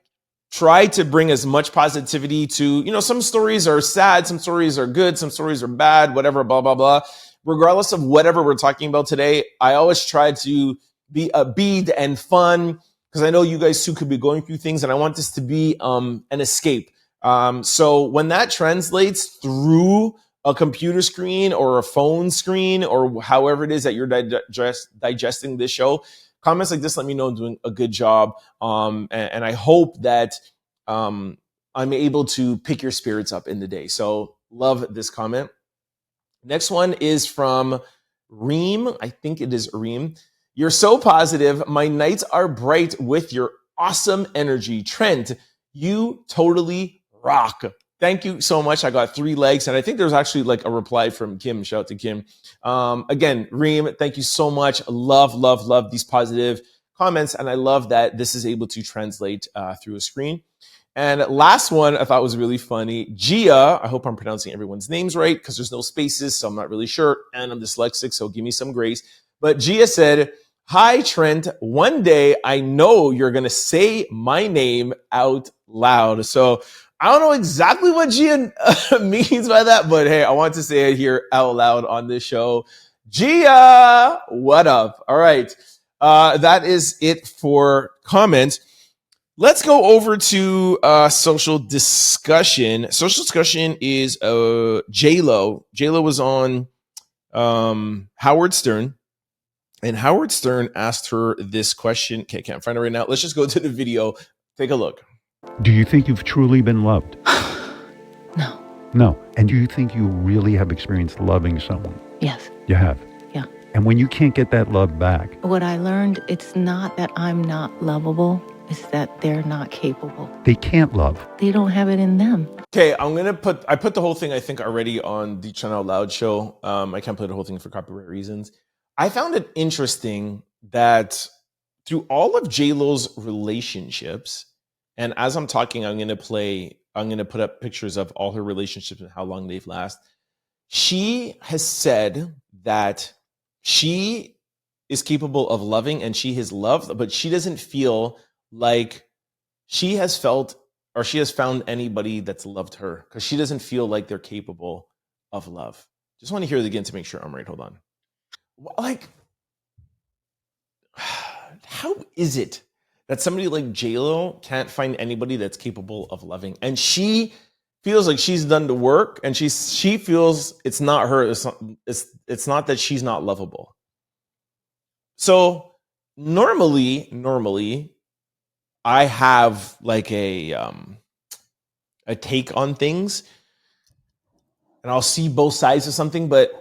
try to bring as much positivity to, some stories are sad, some stories are good, some stories are bad, whatever, blah, blah, blah. Regardless of whatever we're talking about today, I always try to be upbeat and fun because I know you guys too could be going through things and I want this to be an escape. So when that translates through a computer screen or a phone screen or however it is that you're digesting this show, comments like this let me know I'm doing a good job. And I hope that I'm able to pick your spirits up in the day. So love this comment. Next one is from Reem. I think it is Reem. You're so positive. My nights are bright with your awesome energy. Trent, you totally rock. Thank you so much. I got 3 legs, and I think there's actually like a reply from Kim. Shout out to Kim. Again, Reem, thank you so much. Love, love, love these positive comments, and I love that this is able to translate through a screen. And last one I thought was really funny. Gia, I hope I'm pronouncing everyone's names right because there's no spaces, so I'm not really sure. And I'm dyslexic, so give me some grace. But Gia said, hi, Trent. One day I know you're going to say my name out loud. So I don't know exactly what Gia means by that, but hey, I want to say it here out loud on this show. Gia, what up? All right. That is it for comments. Let's go over to social discussion. Social discussion is J-Lo. J-Lo was on Howard Stern, and Howard Stern asked her this question. Okay, can't find it right now. Let's just go to the video. Take a look. Do you think you've truly been loved? No. No. And do you think you really have experienced loving someone? Yes. You have? Yeah. And when you can't get that love back? What I learned, it's not that I'm not lovable. It's that they're not capable. They can't love. They don't have it in them. Okay, I put the whole thing, I think, already on the Channel Out Loud show. I can't play the whole thing for copyright reasons. I found it interesting that through all of J-Lo's relationships, and as I'm talking, I'm going to put up pictures of all her relationships and how long they've lasted. She has said that she is capable of loving and she has loved, but she doesn't feel like she has felt or she has found anybody that's loved her because she doesn't feel like they're capable of love. Just want to hear it again to make sure I'm right. Hold on. Like, how is it that somebody like J-Lo can't find anybody that's capable of loving. And she feels like she's done the work, and she feels it's not her. It's not that she's not lovable. So normally, I have like a take on things, and I'll see both sides of something, but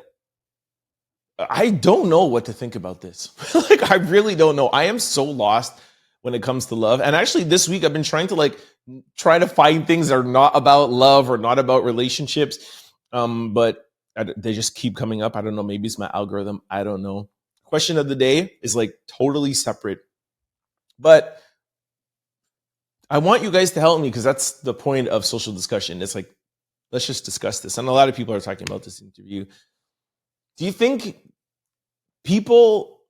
I don't know what to think about this. Like, I really don't know. I am so lost when it comes to love. And actually this week I've been trying to find things that are not about love or not about relationships. But they just keep coming up. I don't know. Maybe it's my algorithm. I don't know. Question of the day is like totally separate. But I want you guys to help me, because that's the point of social discussion. It's like, let's just discuss this. And a lot of people are talking about this interview. Do you think people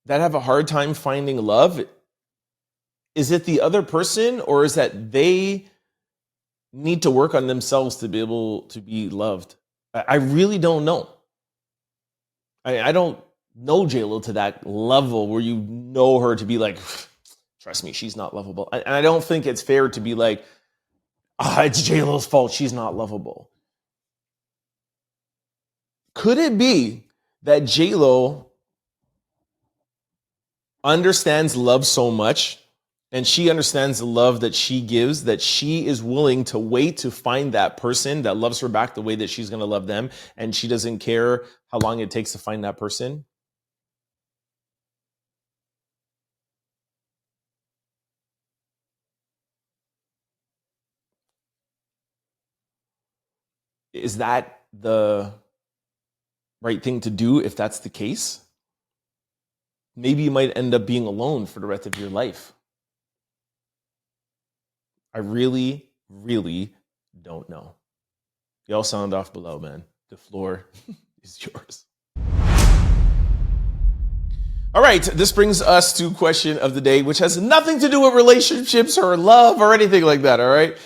that have a hard time finding love, is it the other person, or is that they need to work on themselves to be able to be loved? I really don't know. I don't know J-Lo to that level where you know her to be like, trust me, she's not lovable. And I don't think it's fair to be like, it's J-Lo's fault, she's not lovable. Could it be that J-Lo understands love so much, and she understands the love that she gives, that she is willing to wait to find that person that loves her back the way that she's going to love them, and she doesn't care how long it takes to find that person? Is that the right thing to do if that's the case? Maybe you might end up being alone for the rest of your life. I really, really don't know. Y'all sound off below, man. The floor is yours. All right, this brings us to question of the day, which has nothing to do with relationships or love or anything like that, all right?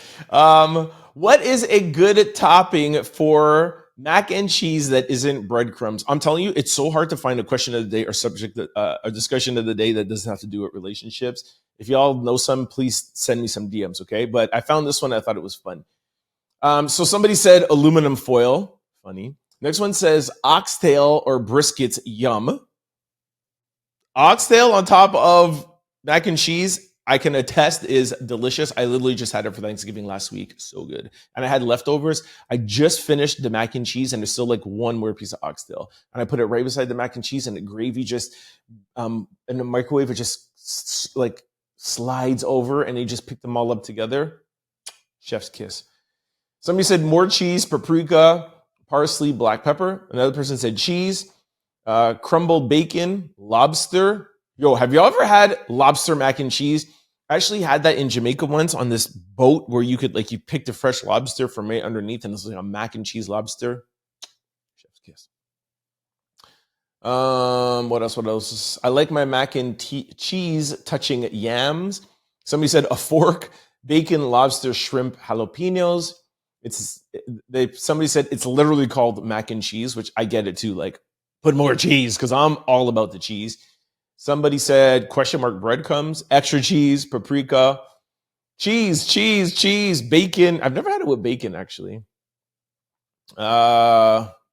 What is a good topping for mac and cheese that isn't breadcrumbs? I'm telling you, it's so hard to find a question of the day or subject, a discussion of the day that doesn't have to do with relationships. If y'all know some, please send me some DMs, okay? But I found this one, I thought it was fun. So somebody said aluminum foil, funny. Next one says oxtail or briskets, yum. Oxtail on top of mac and cheese, I can attest, is delicious. I literally just had it for Thanksgiving last week. So good. And I had leftovers. I just finished the mac and cheese, and there's still like one more piece of oxtail. And I put it right beside the mac and cheese, and the gravy just, in the microwave, it just like slides over, and you just pick them all up together. Chef's kiss. Somebody said more cheese, paprika, parsley, black pepper. Another person said cheese. Crumbled bacon, lobster. Yo, have you ever had lobster mac and cheese? I actually had that in Jamaica once on this boat where you could, like, you picked a fresh lobster from right underneath, and it's like a mac and cheese lobster. Chef's kiss. What else? I like my mac and cheese touching yams. Somebody said a fork, bacon, lobster, shrimp, jalapenos. Somebody said it's literally called mac and cheese, which I get it too. Like, put more cheese, because I'm all about the cheese. Somebody said question mark breadcrumbs, extra cheese, paprika, cheese, bacon. I've never had it with bacon, actually.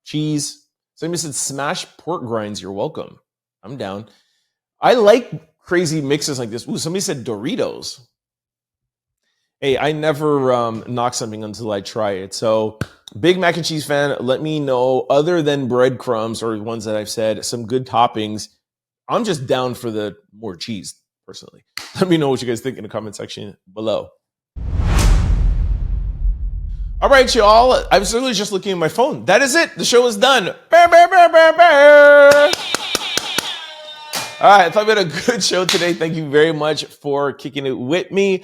Cheese. Somebody said smashed pork grinds. You're welcome. I'm down. I like crazy mixes like this. Ooh, somebody said Doritos. Hey, I never knock something until I try it. So, big mac and cheese fan, let me know, other than breadcrumbs or ones that I've said, some good toppings. I'm just down for the more cheese, personally. Let me know what you guys think in the comment section below. All right, y'all. I was literally just looking at my phone. That is it. The show is done. All right, I thought we had a good show today. Thank you very much for kicking it with me.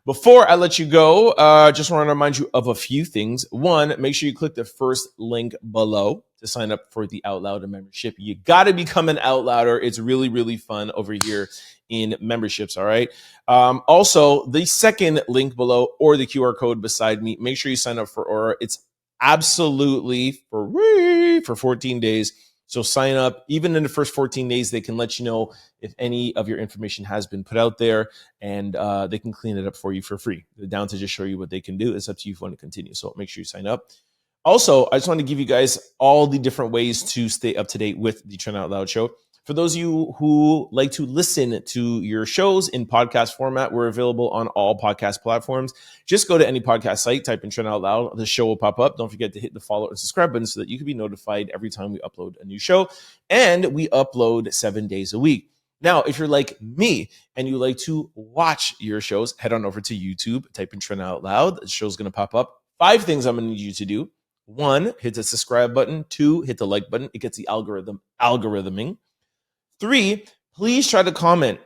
Before I let you go, just want to remind you of a few things. One, make sure you click the first link below to sign up for the Out Louder membership. You got to become an Out Louder. It's really, really fun over here in memberships, all right? Also, the second link below or the QR code beside me, make sure you sign up for Aura. It's absolutely free for 14 days. So sign up. Even in the first 14 days, they can let you know if any of your information has been put out there, and they can clean it up for you for free. They're down to just show you what they can do. It's up to you if you want to continue. So make sure you sign up. Also, I just want to give you guys all the different ways to stay up to date with the Trend Out Loud show. For those of you who like to listen to your shows in podcast format, we're available on all podcast platforms. Just go to any podcast site, type in Trend Out Loud. The show will pop up. Don't forget to hit the follow and subscribe button so that you can be notified every time we upload a new show. And we upload 7 days a week. Now, if you're like me and you like to watch your shows, head on over to YouTube, type in Trend Out Loud. The show's going to pop up. 5 things I'm going to need you to do. 1, hit the subscribe button. 2, hit the like button. It gets the algorithming. 3, please try to comment.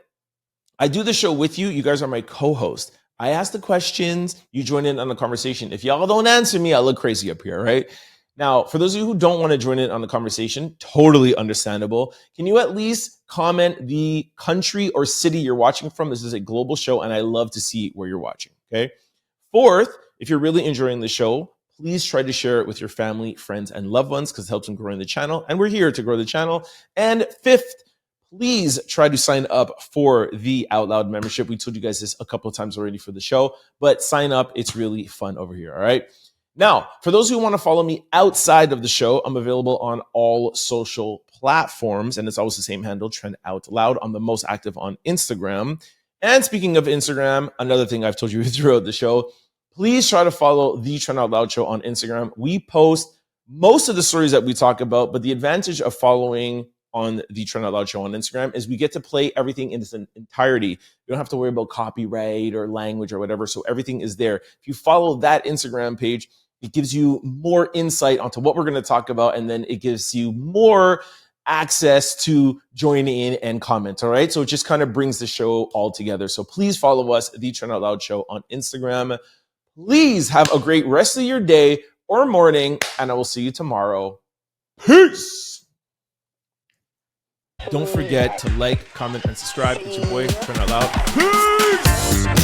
I do the show with you. You guys are my co-host. I ask the questions. You join in on the conversation. If y'all don't answer me, I look crazy up here, right? Now, for those of you who don't want to join in on the conversation, totally understandable. Can you at least comment the country or city you're watching from? This is a global show, and I love to see where you're watching, okay? 4th, if you're really enjoying the show, please try to share it with your family, friends, and loved ones because it helps them grow the channel, and we're here to grow the channel. And 5th, please try to sign up for the Out Loud membership. We told you guys this a couple of times already for the show, but sign up. It's really fun over here, all right? Now, for those who want to follow me outside of the show, I'm available on all social platforms, and it's always the same handle, Trend Out Loud. I'm the most active on Instagram. And speaking of Instagram, another thing I've told you throughout the show, please try to follow the Trend Out Loud show on Instagram. We post most of the stories that we talk about, but the advantage of following on the Trend Out Loud show on Instagram is we get to play everything in its entirety. You don't have to worry about copyright or language or whatever. So everything is there. If you follow that Instagram page, it gives you more insight onto what we're going to talk about. And then it gives you more access to join in and comment. All right. So it just kind of brings the show all together. So please follow us, the Trend Out Loud show on Instagram. Please have a great rest of your day or morning. And I will see you tomorrow. Peace. Don't forget to like, comment, and subscribe. It's your boy, Trend Out Loud. Peace!